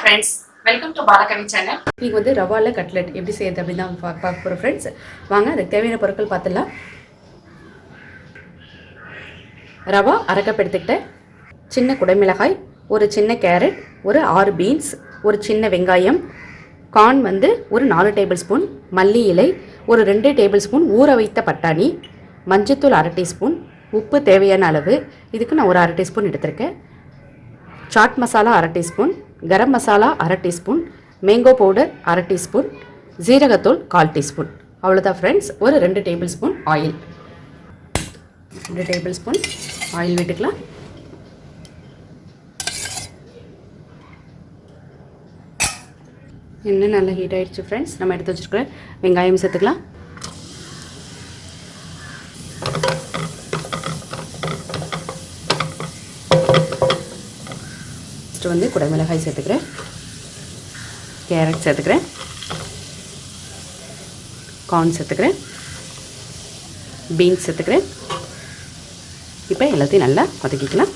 friends, welcome to balakavithabooks channel. இன்னைக்கு வந்து ரவால cutlet எப்படி செய்யறது அப்படி தான் பார்க்க போறோம் फ्रेंड्स. வாங்க அதுக்கு தேவையான பொருட்கள் பார்த்தலாம். ரவா அரை கப் எடுத்துக்கிட்டேன். சின்ன குடைமிளகாய், ஒரு சின்ன கேரட், ஒரு 6 பீன்ஸ், ஒரு சின்ன வெங்காயம், கார்ன் வந்து ஒரு 4 டேபிள் ஸ்பூன், மல்லி இலை ஒரு 2 டேபிள் ஸ்பூன், ஊற வைத்த பட்டாணி, மஞ்சத்தூள் அரை டீஸ்பூன், உப்பு தேவையான அளவு. இதுக்கு நான் ஒரு அரை டீஸ்பூன் எடுத்திருக்கேன். சாட் மசாலா அரை டீஸ்பூன், கரம் மசாலா அரை டீஸ்பூன், மேங்கோ பவுடர் அரை டீஸ்பூன், ஜீரகத்தூள் 1/4 டீஸ்பூன். அவ்வளோதான் ஃப்ரெண்ட்ஸ். ஒரு 2 table spoon oil, 2 table spoon oil விட்டுக்கலாம். எண்ணெய் நல்லா ஹீட் ஆகிடுச்சு ஃப்ரெண்ட்ஸ். நம்ம எடுத்து வச்சுருக்கிற வெங்காயம் சேர்த்துக்கலாம். ஃபஸ்ட்டு வந்து குடைமிளகாய் சேர்த்துக்கிறேன், கேரட் சேர்த்துக்கிறேன், கார்ன் சேர்த்துக்கிறேன், பீன்ஸ் சேர்த்துக்கிறேன். இப்போ எல்லாத்தையும் நல்லா வதக்கிக்கலாம்.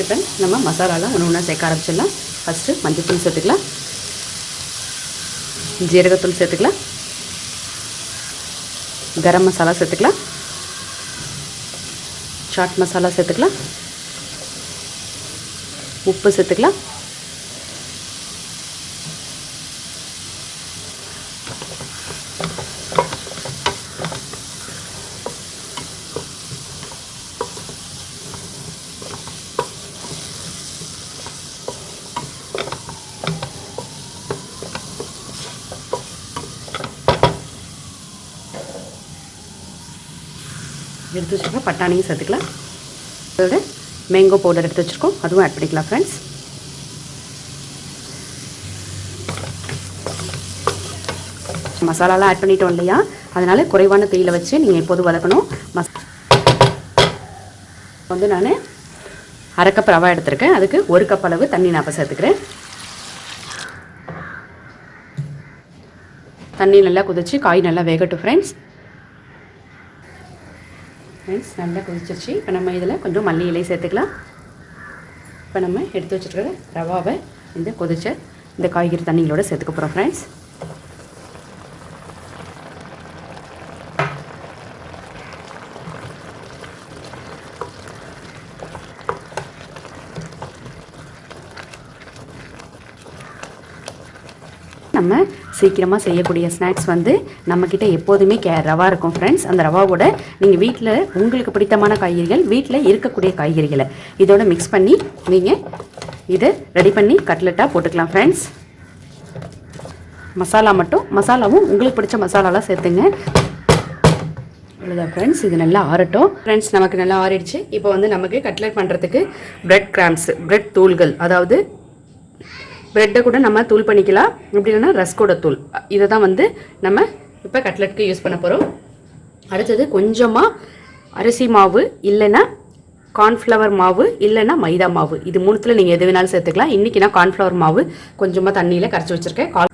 இப்போ நம்ம மசாலாலாம் ஒன்று ஒன்றா சேர்க்க ஆரம்பிச்சிடலாம். ஃபஸ்ட்டு மஞ்சத்தூள் சேர்த்துக்கலாம், ஜீரகத்தூள் சேர்த்துக்கலாம், கரம் மசாலா சேர்த்துக்கலாம், சாட் மசாலா சேர்த்துக்கலாம், உப்பு சேர்த்துக்கலாம், எடுத்து வச்சுருக்கோம் பட்டாணியும் சேர்த்துக்கலாம். அதோட மேங்கோ பவுடர் எடுத்து வச்சுருக்கோம், அதுவும் ஆட் பண்ணிக்கலாம் ஃப்ரெண்ட்ஸ். மசாலாலாம் ஆட் பண்ணிட்டோம் இல்லையா, அதனால் குறைவான தீயில வச்சு நீங்கள் எப்போதும் வதக்கணும். வந்து நான் அரை கப் ரவா எடுத்திருக்கேன். அதுக்கு 1 கப் அளவு தண்ணி நான் இப்போ சேர்த்துக்கிறேன். தண்ணி நல்லா கொதிச்சு காய் நல்லா வேகட்டும் ஃப்ரெண்ட்ஸ். நல்லா கொதிச்சிருச்சு. இப்போ நம்ம இதில் கொஞ்சம் மல்லி இலை சேர்த்துக்கலாம். இப்போ நம்ம எடுத்து வச்சுருக்கிற ரவாவை இந்த கொதிச்ச இந்த காய்கறி தண்ணிகளோட சேர்த்துக்க போகிறோம் ஃப்ரெண்ட்ஸ். நம்ம சீக்கிரமாக செய்யக்கூடிய ஸ்நாக்ஸ் வந்து நம்மக்கிட்ட எப்போதுமே ரவா இருக்கும் ஃப்ரெண்ட்ஸ். அந்த ரவாவோட நீங்கள் வீட்டில் உங்களுக்கு பிடித்தமான காய்கறிகள், வீட்டில் இருக்கக்கூடிய காய்கறிகளை இதோட மிக்ஸ் பண்ணி நீங்கள் இதை ரெடி பண்ணி கட்லெட்டாக போட்டுக்கலாம் ஃப்ரெண்ட்ஸ். மசாலாவும் உங்களுக்கு பிடிச்ச மசாலாலாம் சேர்த்துங்க. அவ்வளோதான் ஃப்ரெண்ட்ஸ். இது நல்லா ஆறட்டும் ஃப்ரெண்ட்ஸ். நமக்கு நல்லா ஆறிடுச்சு. இப்போ வந்து நமக்கு கட்லெட் பண்ணுறதுக்கு பிரெட் கிராம்ஸ், பிரெட் தூள்கள், அதாவது ப்ரெட்டை கூட நம்ம தூள் பண்ணிக்கலாம், அப்படி இல்லைன்னா ரஸ்கோட தூள், இதை தான் வந்து நம்ம இப்போ கட்லெட்டுக்கு யூஸ் பண்ண போகிறோம். அடுத்தது கொஞ்சமாக அரிசி மாவு, இல்லைன்னா கார்ன்ஃப்ளவர் மாவு, இல்லைன்னா மைதா மாவு, இது மூணுத்தில் நீங்கள் எது வேணாலும் சேர்த்துக்கலாம். இன்றைக்கி நான் கார்ன்ஃப்ளவர் மாவு கொஞ்சமாக தண்ணியில் கரைச்சி வச்சுருக்கேன்.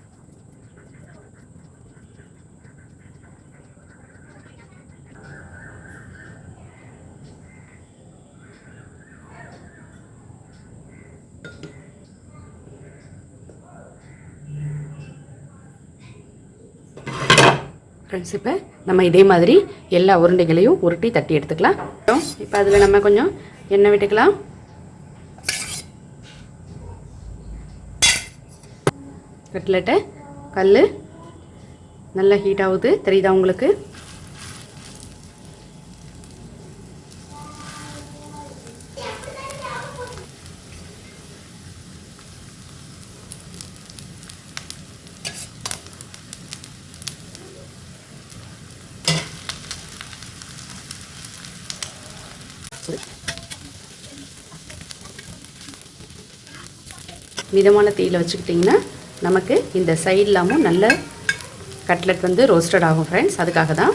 ஃப்ரெண்ட்ஸ், இப்போ நம்ம இதே மாதிரி எல்லா உருண்டைகளையும் உருட்டி தட்டி எடுத்துக்கலாம். இப்போ அதில் நம்ம கொஞ்சம் எண்ணெய் விட்டுக்கலாம். கட்லெட்டை கல் நல்லா ஹீட் ஆகுது, தெரியுதா உங்களுக்கு? மிதமான தீயில் வச்சுக்கிட்டிங்கன்னா நமக்கு இந்த சைட்லாமும் நல்ல கட்லெட் வந்து ரோஸ்டட் ஆகும் ஃப்ரெண்ட்ஸ். அதுக்காக தான்.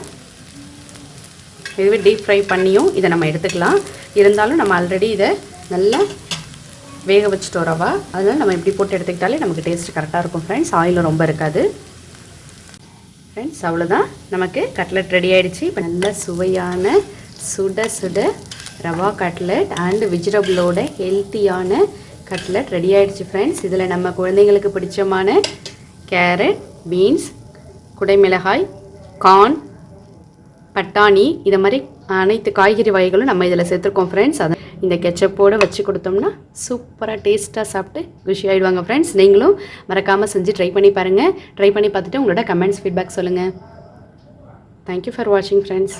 இதுவே டீப் ஃப்ரை பண்ணியும் இதை நம்ம எடுத்துக்கலாம். இருந்தாலும் நம்ம ஆல்ரெடி இதை நல்லா வேக வச்சுட்டோம் ரவா, அதனால் நம்ம இப்படி போட்டு எடுத்துக்கிட்டாலே நமக்கு டேஸ்ட் கரெக்டாக இருக்கும் ஃப்ரெண்ட்ஸ். ஆயிலும் ரொம்ப இருக்காது. ஃப்ரெண்ட்ஸ் அவ்வளோதான், நமக்கு கட்லெட் ரெடி ஆகிடுச்சு. இப்போ நல்ல சுவையான சுட சுட ரவா கட்லெட் அண்ட் வெஜிடபிளோட ஹெல்த்தியான கட்லெட் ரெடி ஆகிடுச்சு ஃப்ரெண்ட்ஸ். இதில் நம்ம குழந்தைங்களுக்கு பிடிச்சமான கேரட், பீன்ஸ், குடைமிளகாய், கார்ன், பட்டாணி, இதை மாதிரி அனைத்து காய்கறி வகைகளும் நம்ம இதில் சேர்த்துருக்கோம் ஃப்ரெண்ட்ஸ். அதை இந்த கெச்சப்போடு வச்சு கொடுத்தோம்னா சூப்பராக டேஸ்ட்டாக சாப்பிட்டு குஷி ஆகிடுவாங்க ஃப்ரெண்ட்ஸ். நீங்களும் மறக்காமல் செஞ்சு ட்ரை பண்ணி பாருங்கள். ட்ரை பண்ணி பார்த்துட்டு உங்களோட கமெண்ட்ஸ் ஃபீட்பேக் சொல்லுங்கள். தேங்க்யூ ஃபார் வாட்சிங் ஃப்ரெண்ட்ஸ்.